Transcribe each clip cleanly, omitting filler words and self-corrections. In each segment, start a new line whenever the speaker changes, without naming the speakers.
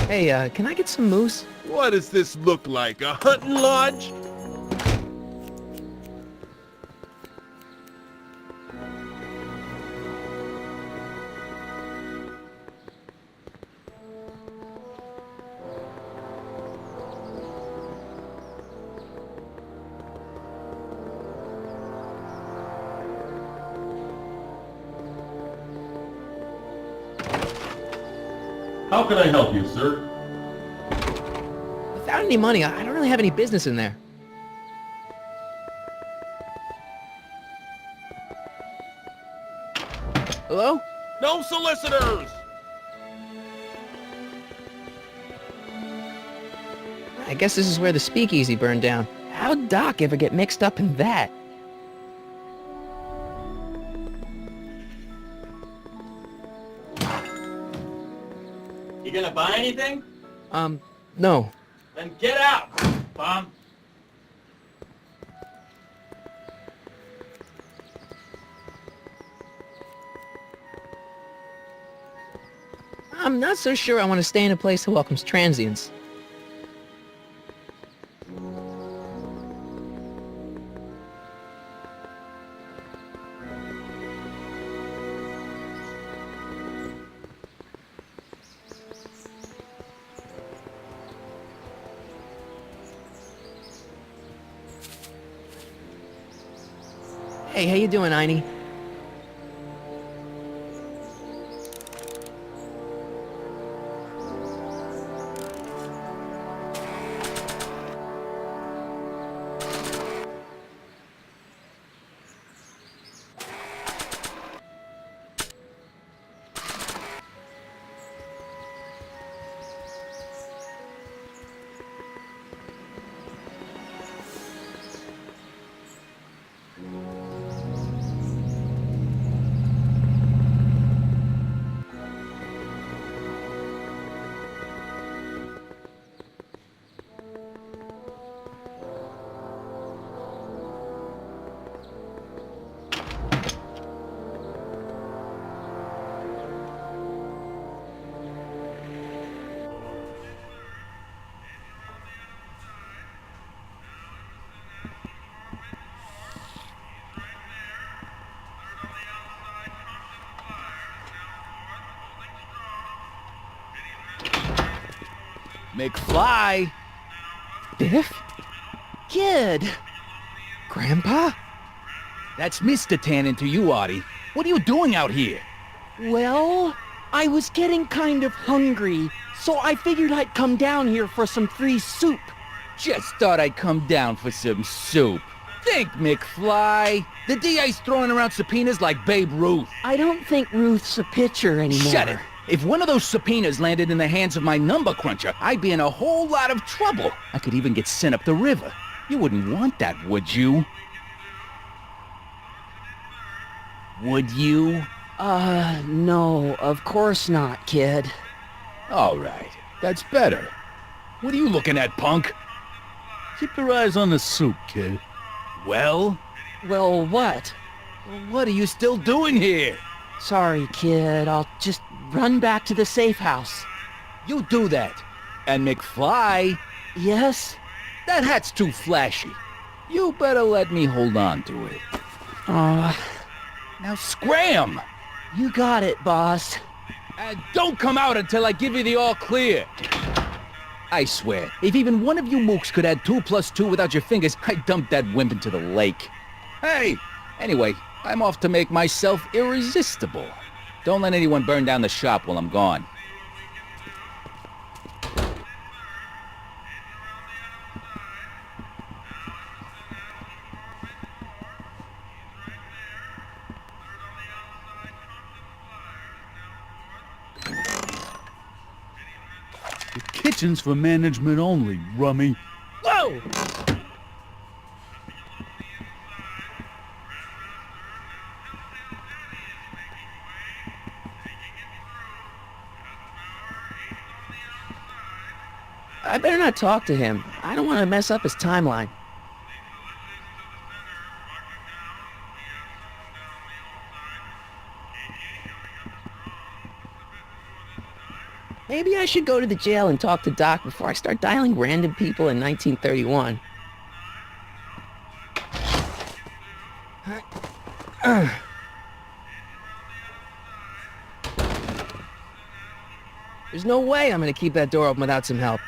Hey, can I get some moose?
What does this look like, a hunting lodge?
How can I help you, sir?
Without any money, I don't really have any business in there. Hello?
No solicitors!
I guess this is where the speakeasy burned down. How'd Doc ever get mixed up in that?
You gonna buy anything?
No.
Then get out, bum.
I'm not so sure I want to stay in a place that welcomes transients. Hey, how you doing, Einie?
McFly!
Biff?
Kid!
Grandpa?
That's Mr. Tannen to you, Artie. What are you doing out here?
Well, I was getting kind of hungry, so I figured I'd come down here for some free soup.
Just thought I'd come down for some soup. Think, McFly. The DA's throwing around subpoenas like Babe Ruth.
I don't think Ruth's a pitcher anymore.
Shut it. If one of those subpoenas landed in the hands of my number cruncher, I'd be in a whole lot of trouble. I could even get sent up the river. You wouldn't want that, would you? Would you?
No, of course not, kid.
All right. That's better. What are you looking at, punk?
Keep your eyes on the soup, kid.
Well?
Well, what?
What are you still doing here?
Sorry, kid. I'll just run back to the safe house.
You do that. And McFly,
Yes?
that hat's too flashy. You better let me hold on to it. Now scram!
You got it, boss.
And don't come out until I give you the all clear. I swear, if even one of you mooks could add 2 + 2 without your fingers, I'd dump that wimp into the lake. Hey! Anyway, I'm off to make myself irresistible. Don't let anyone burn down the shop while I'm gone.
The kitchen's for management only, rummy.
Whoa!
I better not talk to him. I don't want to mess up his timeline. Maybe I should go to the jail and talk to Doc before I start dialing random people in 1931. There's no way I'm gonna keep that door open without some help.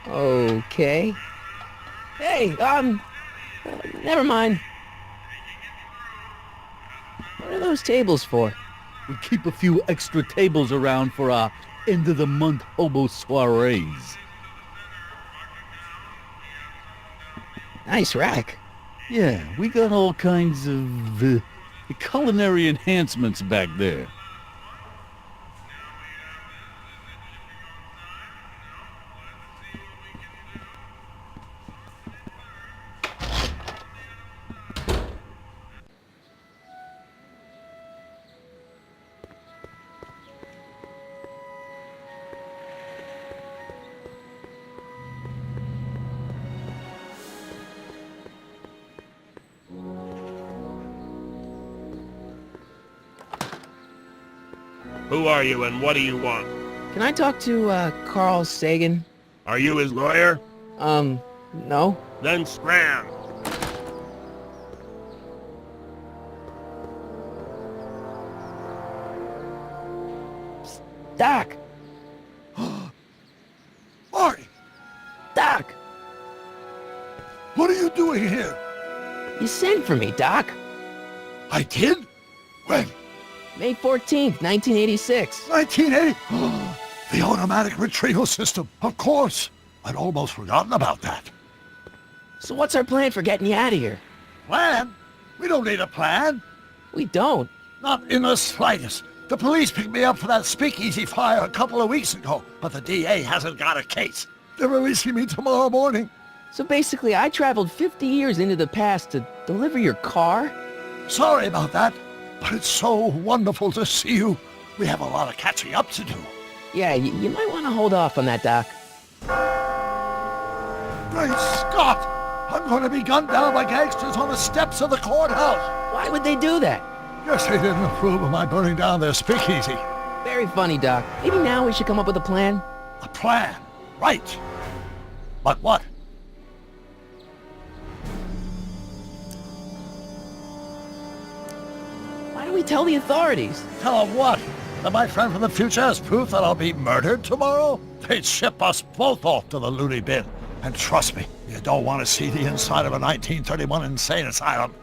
Okay. Hey, never mind. What are those tables for?
We keep a few extra tables around for our end-of-the-month hobo soirees.
Nice rack.
Yeah, we got all kinds of culinary enhancements back there.
Who are you and what do you want?
Can I talk to, Carl Sagan?
Are you his lawyer?
No.
Then scram.
Doc!
Marty,
Doc!
what are you doing here?
You sent for me, Doc.
I did? When?
May 14th, 1986.
1980? The automatic retrieval system, of course. I'd almost forgotten about that.
So what's our plan for getting you out of here?
Plan? We don't need a plan.
We don't.
Not in the slightest. The police picked me up for that speakeasy fire a couple of weeks ago, but the DA hasn't got a case. They're releasing me tomorrow morning.
So basically, I traveled 50 years into the past to deliver your car?
Sorry about that, but it's so wonderful to see you. We have a lot of catching up to do.
Yeah, you might want to hold off on that, Doc.
Great Scott! I'm going to be gunned down by gangsters on the steps of the courthouse.
Why would they do that?
Guess they didn't approve of my burning down their speakeasy.
Very funny, Doc. Maybe now we should come up with a plan?
A plan, right. But what?
Why don't we tell the authorities?
Tell them what? That my friend from the future has proof that I'll be murdered tomorrow? They'd ship us both off to the loony bin. And trust me, you don't want to see the inside of a 1931 insane asylum.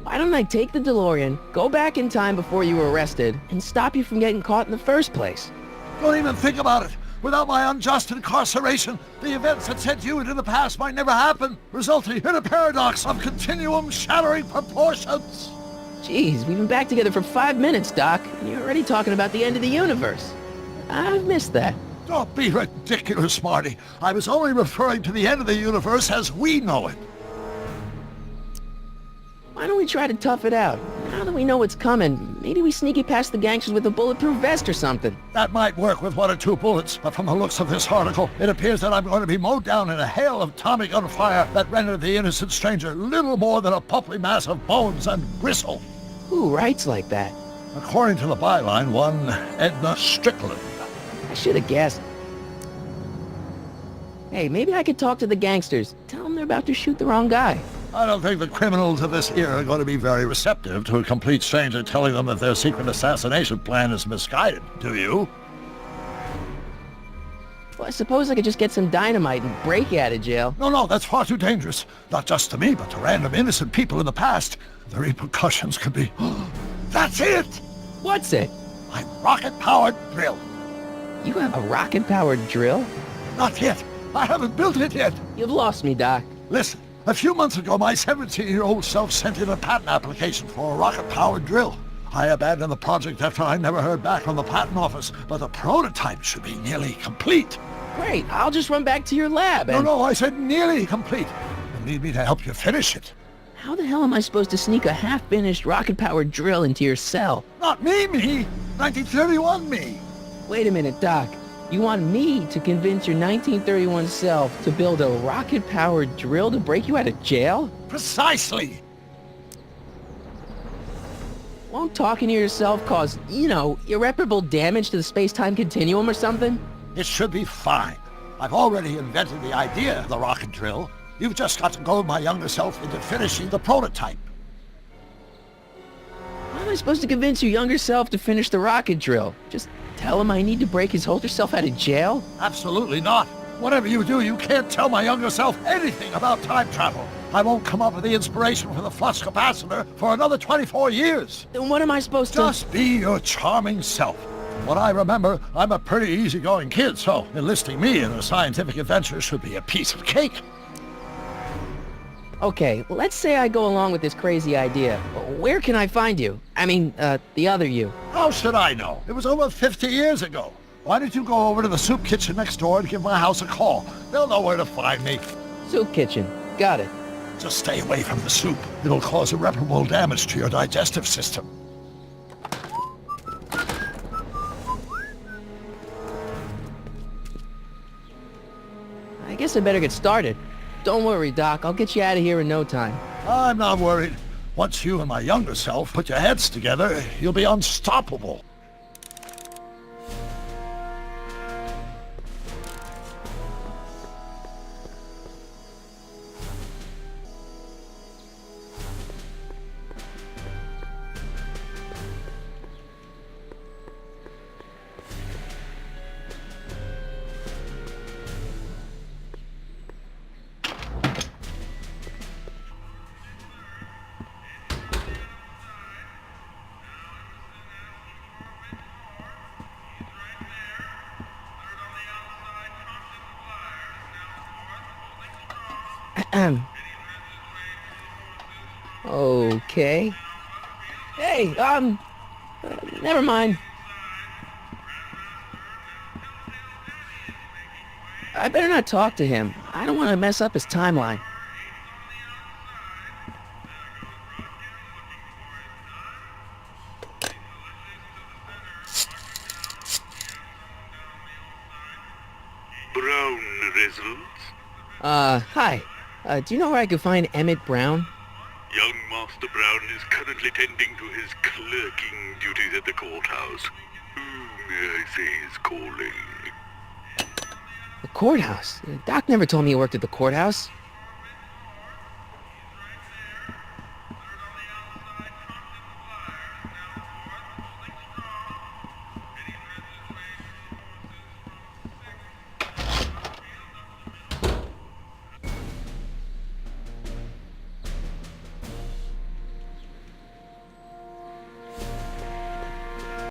Why don't I take the DeLorean, go back in time before you were arrested, and stop you from getting caught in the first place?
Don't even think about it. Without my unjust incarceration, the events that sent you into the past might never happen, resulting in a paradox of continuum-shattering proportions.
Jeez, we've been back together for 5 minutes, Doc, and you're already talking about the end of the universe. I've missed that.
Don't be ridiculous, Marty. I was only referring to the end of the universe as we know it.
Why don't we try to tough it out? Now that we know what's coming, maybe we sneak it past the gangsters with a bulletproof vest or something.
That might work with 1 or 2 bullets, but from the looks of this article, it appears that I'm going to be mowed down in a hail of Tommy gun fire that rendered the innocent stranger little more than a pulpy mass of bones and gristle.
Who writes like that?
According to the byline, one Edna Strickland.
I should have guessed. Hey, maybe I could talk to the gangsters. Tell them they're about to shoot the wrong guy.
I don't think the criminals of this era are going to be very receptive to a complete stranger telling them that their secret assassination plan is misguided, do you?
Well, I suppose I could just get some dynamite and break you out of jail.
No, that's far too dangerous. Not just to me, but to random innocent people in the past. The repercussions could be... That's it!
What's it?
My rocket-powered drill.
You have a rocket-powered drill?
Not yet. I haven't built it yet.
You've lost me, Doc.
Listen, a few months ago, my 17-year-old self sent in a patent application for a rocket-powered drill. I abandoned the project after I never heard back from the patent office, but the prototype should be nearly complete.
Great, I'll just run back to your lab and...
No, I said nearly complete. You'll need me to help you finish it.
How the hell am I supposed to sneak a half-finished rocket-powered drill into your cell?
Not me! 1931 me!
Wait a minute, Doc. You want me to convince your 1931 self to build a rocket-powered drill to break you out of jail?
Precisely!
Won't talking to yourself cause, irreparable damage to the space-time continuum or something?
It should be fine. I've already invented the idea of the rocket drill. You've just got to goad my younger self into finishing the prototype.
How am I supposed to convince your younger self to finish the rocket drill? Just tell him I need to break his older self out of jail?
Absolutely not. Whatever you do, you can't tell my younger self anything about time travel. I won't come up with the inspiration for the flux capacitor for another 24 years.
Then what am I supposed to...
Just be your charming self. From what I remember, I'm a pretty easygoing kid, so enlisting me in a scientific adventure should be a piece of cake.
Okay, let's say I go along with this crazy idea. Where can I find you? I mean, the other you.
How should I know? It was over 50 years ago. Why don't you go over to the soup kitchen next door and give my house a call? They'll know where to find me.
Soup kitchen. Got it.
Just stay away from the soup. It'll cause irreparable damage to your digestive system.
I guess I better get started. Don't worry, Doc. I'll get you out of here in no time.
I'm not worried. Once you and my younger self put your heads together, you'll be unstoppable.
Okay. Hey, never mind. I better not talk to him. I don't want to mess up his timeline.
Brown results?
Hi. Do you know where I could find Emmett Brown?
Young Master Brown is currently tending to his clerking duties at the courthouse. Who, may I say, is calling?
The courthouse? Doc never told me he worked at the courthouse.